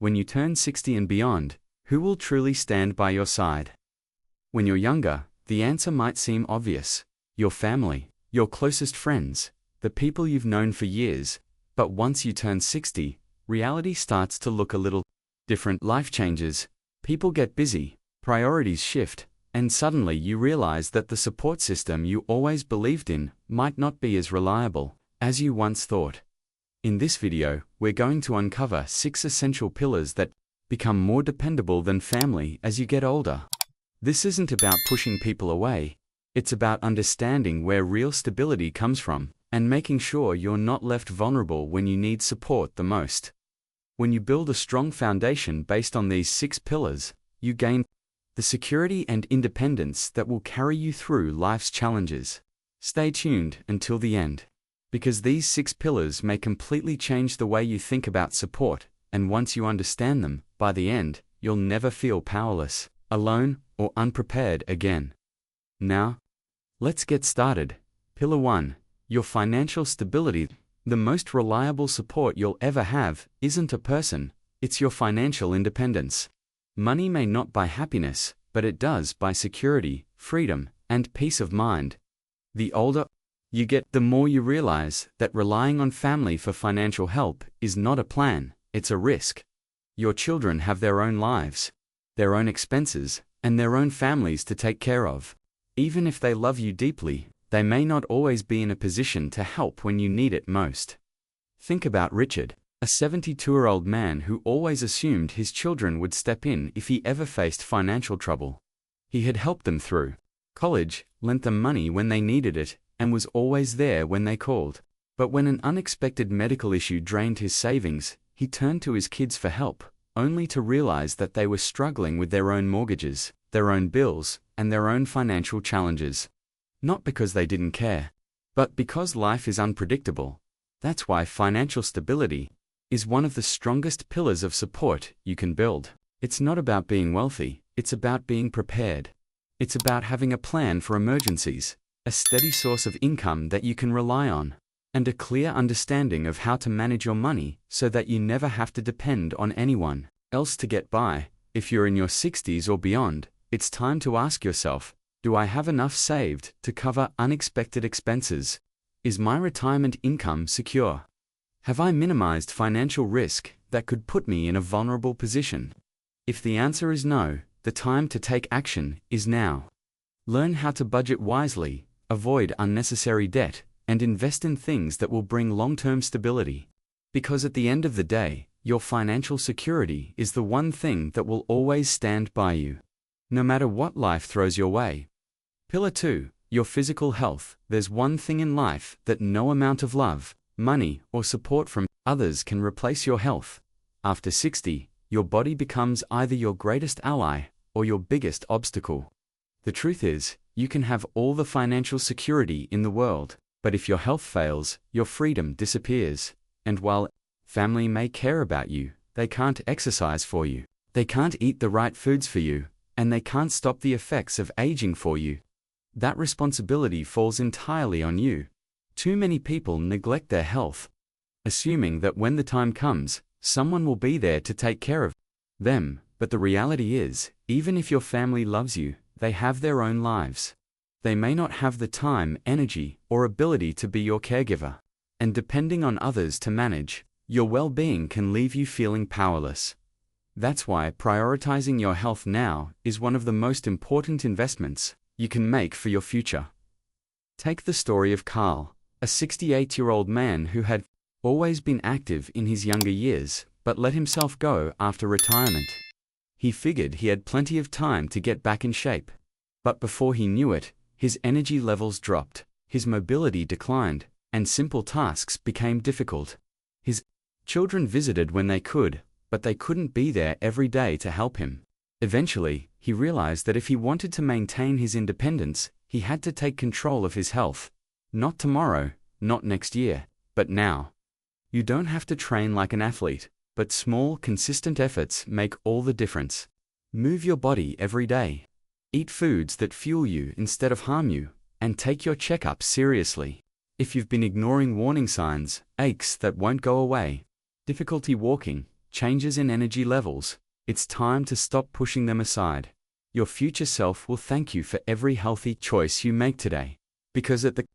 When you turn 60 and beyond, who will truly stand by your side? When you're younger, the answer might seem obvious. Your family, your closest friends, the people you've known for years. But once you turn 60, reality starts to look a little different. Life changes, people get busy, priorities shift, and suddenly you realize that the support system you always believed in might not be as reliable as you once thought. In this video, we're going to uncover 6 essential pillars that become more dependable than family as you get older. This isn't about pushing people away, it's about understanding where real stability comes from and making sure you're not left vulnerable when you need support the most. When you build a strong foundation based on these 6 pillars, you gain the security and independence that will carry you through life's challenges. Stay tuned until the end, because these 6 pillars may completely change the way you think about support, and once you understand them, by the end, you'll never feel powerless, alone, or unprepared again. Now, let's get started. Pillar 1. Your financial stability. The most reliable support you'll ever have isn't a person, it's your financial independence. Money may not buy happiness, but it does buy security, freedom, and peace of mind. The older you get, the more you realize that relying on family for financial help is not a plan, it's a risk. Your children have their own lives, their own expenses, and their own families to take care of. Even if they love you deeply, they may not always be in a position to help when you need it most. Think about Richard, a 72-year-old man who always assumed his children would step in if he ever faced financial trouble. He had helped them through college, lent them money when they needed it, and was always there when they called. But when an unexpected medical issue drained his savings, he turned to his kids for help, only to realize that they were struggling with their own mortgages, their own bills, and their own financial challenges. Not because they didn't care, but because life is unpredictable. That's why financial stability is one of the strongest pillars of support you can build. It's not about being wealthy, it's about being prepared. It's about having a plan for emergencies, a steady source of income that you can rely on, and a clear understanding of how to manage your money so that you never have to depend on anyone else to get by. If you're in your 60s or beyond, it's time to ask yourself, do I have enough saved to cover unexpected expenses? Is my retirement income secure? Have I minimized financial risk that could put me in a vulnerable position? If the answer is no, the time to take action is now. Learn how to budget wisely, avoid unnecessary debt, and invest in things that will bring long-term stability. Because at the end of the day, your financial security is the one thing that will always stand by you, no matter what life throws your way. Pillar 2. Your physical health. There's one thing in life that no amount of love, money, or support from others can replace: your health. After 60, your body becomes either your greatest ally or your biggest obstacle. The truth is, you can have all the financial security in the world, but if your health fails, your freedom disappears. And while family may care about you, they can't exercise for you, they can't eat the right foods for you, and they can't stop the effects of aging for you. That responsibility falls entirely on you. Too many people neglect their health, assuming that when the time comes, someone will be there to take care of them. But the reality is, even if your family loves you, they have their own lives. They may not have the time, energy, or ability to be your caregiver. And depending on others to manage your well-being can leave you feeling powerless. That's why prioritizing your health now is one of the most important investments you can make for your future. Take the story of Carl, a 68-year-old man who had always been active in his younger years, but let himself go after retirement. He figured he had plenty of time to get back in shape. But before he knew it, his energy levels dropped, his mobility declined, and simple tasks became difficult. His children visited when they could, but they couldn't be there every day to help him. Eventually, he realized that if he wanted to maintain his independence, he had to take control of his health. Not tomorrow, not next year, but now. You don't have to train like an athlete, but small, consistent efforts make all the difference. Move your body every day. Eat foods that fuel you instead of harm you, and take your checkups seriously. If you've been ignoring warning signs, aches that won't go away, difficulty walking, changes in energy levels. It's time to stop pushing them aside. Your future self will thank you for every healthy choice you make today. Because at the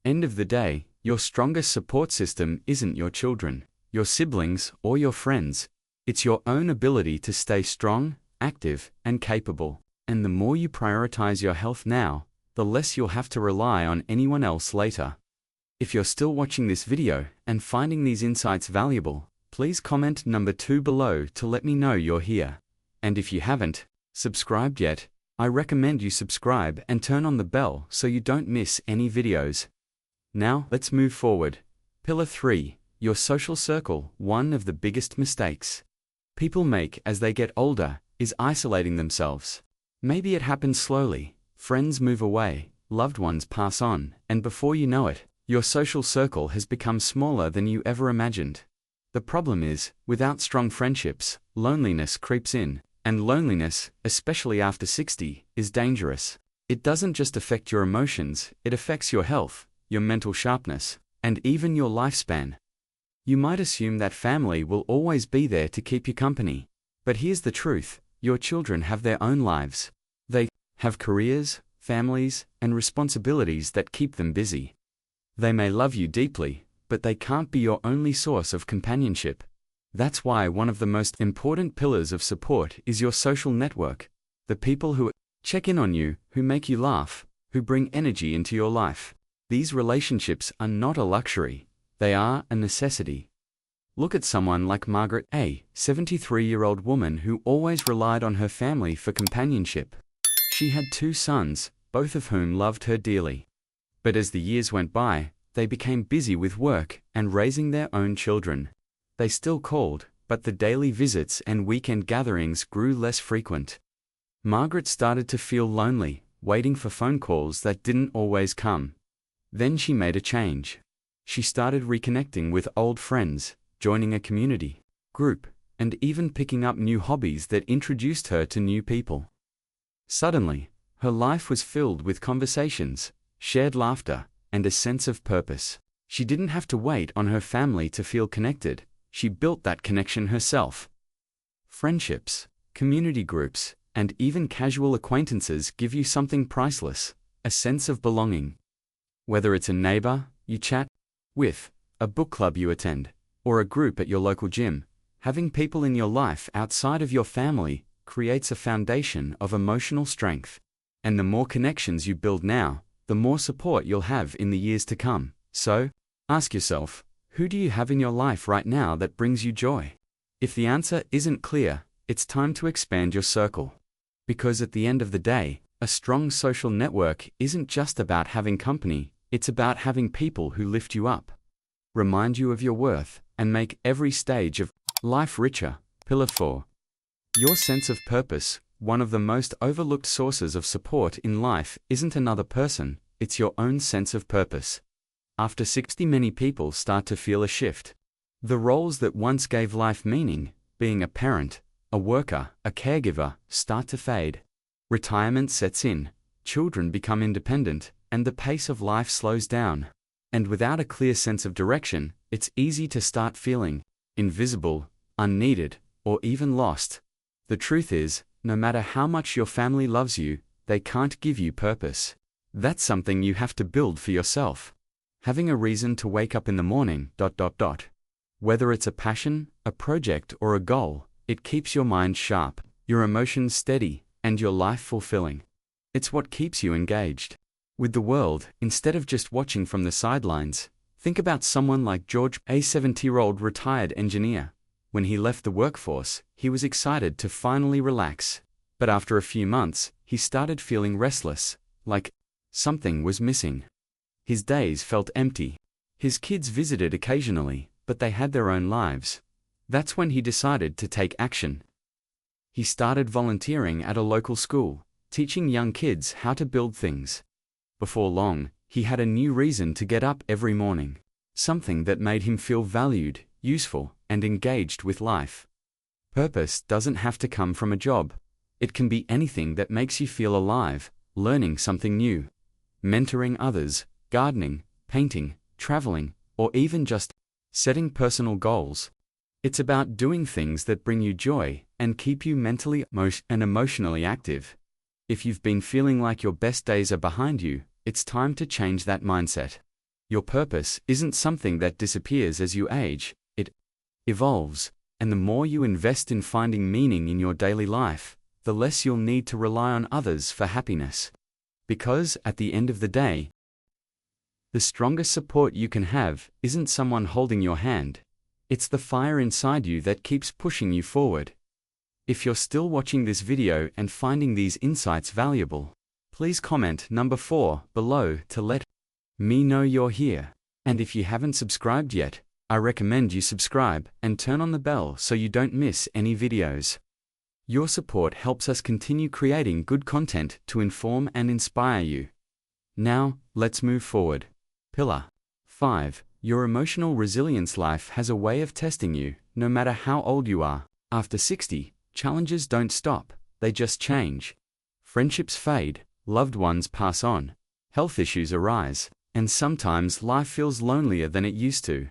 end of the day, your strongest support system isn't your children, your siblings, or your friends. It's your own ability to stay strong, active, and capable. And the more you prioritize your health now, the less you'll have to rely on anyone else later. If you're still watching this video and finding these insights valuable, please comment number 2 below to let me know you're here. And if you haven't subscribed yet, I recommend you subscribe and turn on the bell so you don't miss any videos. Now, let's move forward. Pillar 3, your social circle. One of the biggest mistakes people make as they get older is isolating themselves. Maybe it happens slowly. Friends move away, loved ones pass on, and before you know it, your social circle has become smaller than you ever imagined. The problem is, without strong friendships, loneliness creeps in, and loneliness, especially after 60, is dangerous. It doesn't just affect your emotions, it affects your health, your mental sharpness, and even your lifespan. You might assume that family will always be there to keep you company. But here's the truth, your children have their own lives. They have careers, families, and responsibilities that keep them busy. They may love you deeply, but they can't be your only source of companionship. That's why one of the most important pillars of support is your social network. The people who check in on you, who make you laugh, who bring energy into your life. These relationships are not a luxury, they are a necessity. Look at someone like Margaret, a 73-year-old woman who always relied on her family for companionship. She had 2 sons, both of whom loved her dearly. But as the years went by, they became busy with work and raising their own children. They still called, but the daily visits and weekend gatherings grew less frequent. Margaret started to feel lonely, waiting for phone calls that didn't always come. Then she made a change. She started reconnecting with old friends, joining a community group, and even picking up new hobbies that introduced her to new people. Suddenly, her life was filled with conversations, shared laughter, and a sense of purpose. She didn't have to wait on her family to feel connected. She built that connection herself. Friendships, community groups, and even casual acquaintances give you something priceless, a sense of belonging. Whether it's a neighbor you chat with, a book club you attend, or a group at your local gym, having people in your life outside of your family creates a foundation of emotional strength. And the more connections you build now, the more support you'll have in the years to come. So, ask yourself, who do you have in your life right now that brings you joy? If the answer isn't clear, it's time to expand your circle. Because at the end of the day, a strong social network isn't just about having company, it's about having people who lift you up, remind you of your worth, and make every stage of life richer. Pillar 4. Your sense of purpose. One of the most overlooked sources of support in life isn't another person, it's your own sense of purpose. After 60, many people start to feel a shift. The roles that once gave life meaning, being a parent, a worker, a caregiver, start to fade. Retirement sets in, children become independent, and the pace of life slows down. And without a clear sense of direction, it's easy to start feeling invisible, unneeded, or even lost. The truth is, no matter how much your family loves you, they can't give you purpose. That's something you have to build for yourself. Having a reason to wake up in the morning. Whether it's a passion, a project, or a goal, it keeps your mind sharp, your emotions steady, and your life fulfilling. It's what keeps you engaged with the world, instead of just watching from the sidelines. Think about someone like George, a 70-year-old retired engineer. When he left the workforce, he was excited to finally relax. But after a few months, he started feeling restless, like something was missing. His days felt empty. His kids visited occasionally, but they had their own lives. That's when he decided to take action. He started volunteering at a local school, teaching young kids how to build things. Before long, he had a new reason to get up every morning, something that made him feel valued, useful, and engaged with life. Purpose doesn't have to come from a job. It can be anything that makes you feel alive, learning something new, mentoring others, gardening, painting, traveling, or even just setting personal goals. It's about doing things that bring you joy and keep you mentally and emotionally active. If you've been feeling like your best days are behind you, it's time to change that mindset. Your purpose isn't something that disappears as you age, it evolves, and the more you invest in finding meaning in your daily life, the less you'll need to rely on others for happiness. Because, at the end of the day, the strongest support you can have isn't someone holding your hand. It's the fire inside you that keeps pushing you forward. If you're still watching this video and finding these insights valuable, please comment number 4 below to let me know you're here. And if you haven't subscribed yet, I recommend you subscribe and turn on the bell so you don't miss any videos. Your support helps us continue creating good content to inform and inspire you. Now, let's move forward. Pillar 5. Your emotional resilience. Life has a way of testing you, no matter how old you are. After 60, challenges don't stop, they just change. Friendships fade, loved ones pass on, health issues arise, and sometimes life feels lonelier than it used to.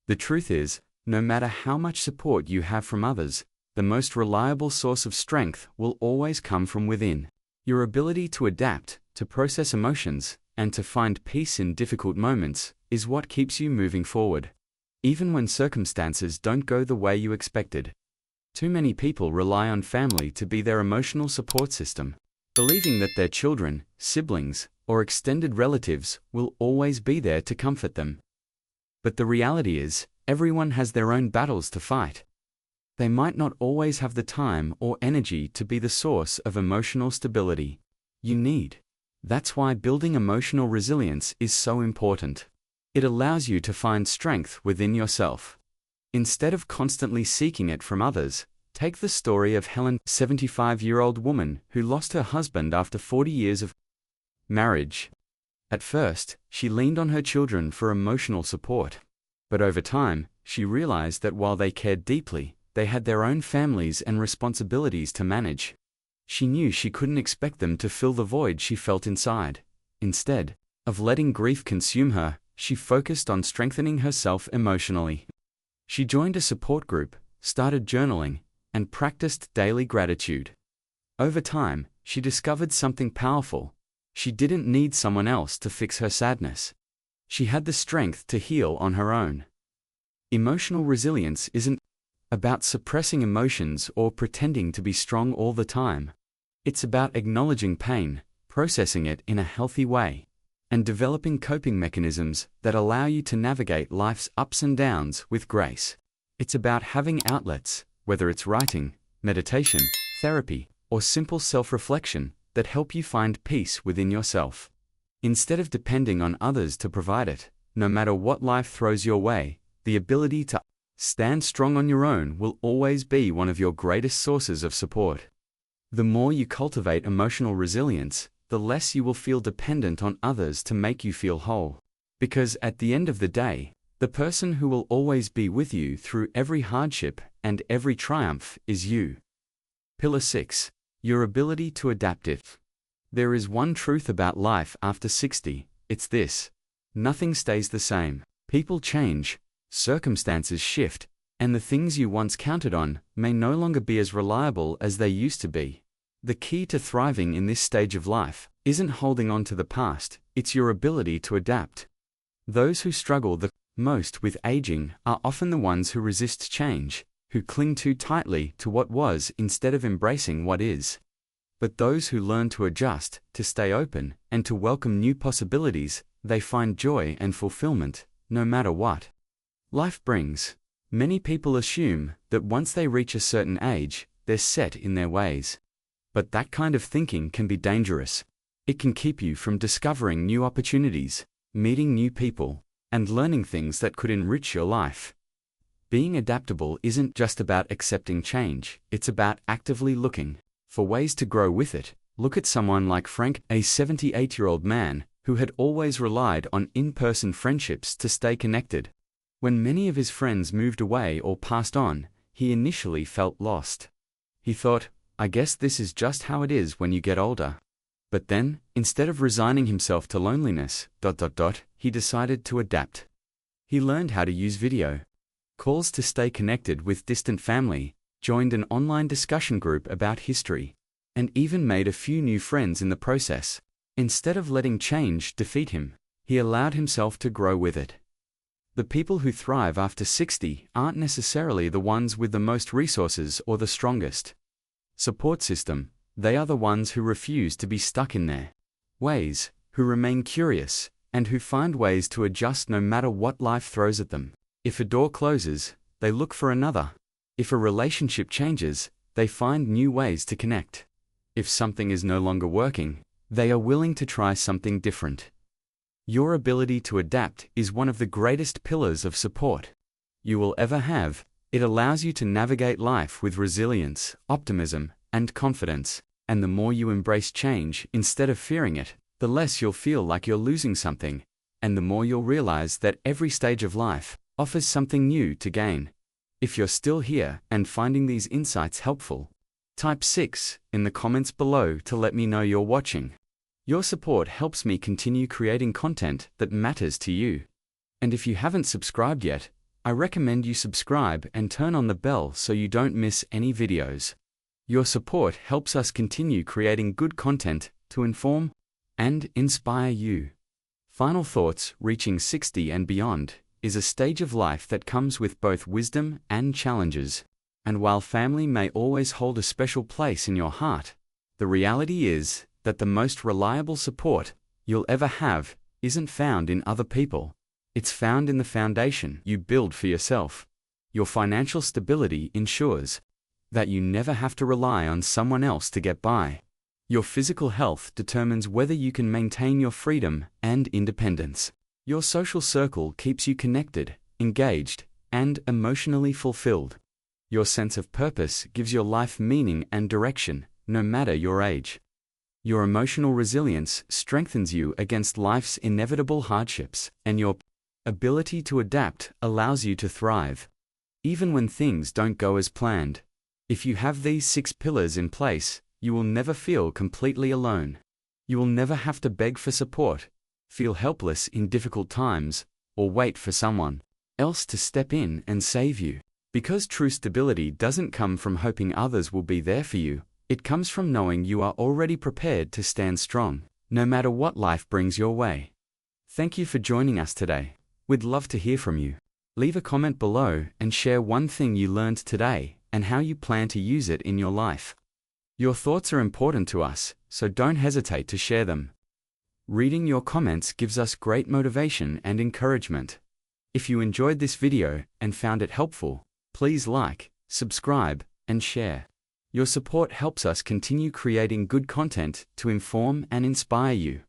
The truth is, no matter how much support you have from others, the most reliable source of strength will always come from within. Your ability to adapt, to process emotions, and to find peace in difficult moments is what keeps you moving forward, even when circumstances don't go the way you expected. Too many people rely on family to be their emotional support system, believing that their children, siblings, or extended relatives will always be there to comfort them. But the reality is, everyone has their own battles to fight. They might not always have the time or energy to be the source of emotional stability you need. That's why building emotional resilience is so important. It allows you to find strength within yourself. Instead of constantly seeking it from others, take the story of Helen, a 75-year-old woman who lost her husband after 40 years of marriage. At first, she leaned on her children for emotional support. But over time, she realized that while they cared deeply, they had their own families and responsibilities to manage. She knew she couldn't expect them to fill the void she felt inside. Instead of letting grief consume her, she focused on strengthening herself emotionally. She joined a support group, started journaling, and practiced daily gratitude. Over time, she discovered something powerful. She didn't need someone else to fix her sadness. She had the strength to heal on her own. Emotional resilience isn't about suppressing emotions or pretending to be strong all the time. It's about acknowledging pain, processing it in a healthy way, and developing coping mechanisms that allow you to navigate life's ups and downs with grace. It's about having outlets, whether it's writing, meditation, therapy, or simple self-reflection, that help you find peace within yourself. Instead of depending on others to provide it, no matter what life throws your way, the ability to stand strong on your own will always be one of your greatest sources of support. The more you cultivate emotional resilience, the less you will feel dependent on others to make you feel whole. Because at the end of the day, the person who will always be with you through every hardship and every triumph is you. Pillar 6. Your ability to adapt it. There is one truth about life after 60, it's this: nothing stays the same. People change, circumstances shift, and the things you once counted on may no longer be as reliable as they used to be. The key to thriving in this stage of life isn't holding on to the past, it's your ability to adapt. Those who struggle the most with aging are often the ones who resist change, who cling too tightly to what was instead of embracing what is. But those who learn to adjust, to stay open, and to welcome new possibilities, they find joy and fulfillment, no matter what life brings. Many people assume that once they reach a certain age, they're set in their ways. But that kind of thinking can be dangerous. It can keep you from discovering new opportunities, meeting new people, and learning things that could enrich your life. Being adaptable isn't just about accepting change, it's about actively looking for ways to grow with it. Look at someone like Frank, a 78-year-old man who had always relied on in-person friendships to stay connected. When many of his friends moved away or passed on, he initially felt lost. He thought, I guess this is just how it is when you get older. But then, instead of resigning himself to loneliness, he decided to adapt. He learned how to use video calls to stay connected with distant family, joined an online discussion group about history, and even made a few new friends in the process. Instead of letting change defeat him, he allowed himself to grow with it. The people who thrive after 60 aren't necessarily the ones with the most resources or the strongest support system. They are the ones who refuse to be stuck in their ways, who remain curious, and who find ways to adjust no matter what life throws at them. If a door closes, they look for another. If a relationship changes, they find new ways to connect. If something is no longer working, they are willing to try something different. Your ability to adapt is one of the greatest pillars of support you will ever have. It allows you to navigate life with resilience, optimism, and confidence. And the more you embrace change instead of fearing it, the less you'll feel like you're losing something, and the more you'll realize that every stage of life offers something new to gain. If you're still here and finding these insights helpful, type 6 in the comments below to let me know you're watching. Your support helps me continue creating content that matters to you. And if you haven't subscribed yet, I recommend you subscribe and turn on the bell so you don't miss any videos. Your support helps us continue creating good content to inform and inspire you. Final thoughts: reaching 60 and beyond is a stage of life that comes with both wisdom and challenges. And while family may always hold a special place in your heart, the reality is that the most reliable support you'll ever have isn't found in other people. It's found in the foundation you build for yourself. Your financial stability ensures that you never have to rely on someone else to get by. Your physical health determines whether you can maintain your freedom and independence. Your social circle keeps you connected, engaged, and emotionally fulfilled. Your sense of purpose gives your life meaning and direction, no matter your age. Your emotional resilience strengthens you against life's inevitable hardships, and your ability to adapt allows you to thrive, even when things don't go as planned. If you have these 6 pillars in place, you will never feel completely alone. You will never have to beg for support, feel helpless in difficult times, or wait for someone else to step in and save you. Because true stability doesn't come from hoping others will be there for you. It comes from knowing you are already prepared to stand strong, no matter what life brings your way. Thank you for joining us today. We'd love to hear from you. Leave a comment below and share one thing you learned today and how you plan to use it in your life. Your thoughts are important to us, so don't hesitate to share them. Reading your comments gives us great motivation and encouragement. If you enjoyed this video and found it helpful, please like, subscribe, and share. Your support helps us continue creating good content to inform and inspire you.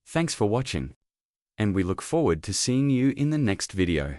Thanks for watching, and we look forward to seeing you in the next video.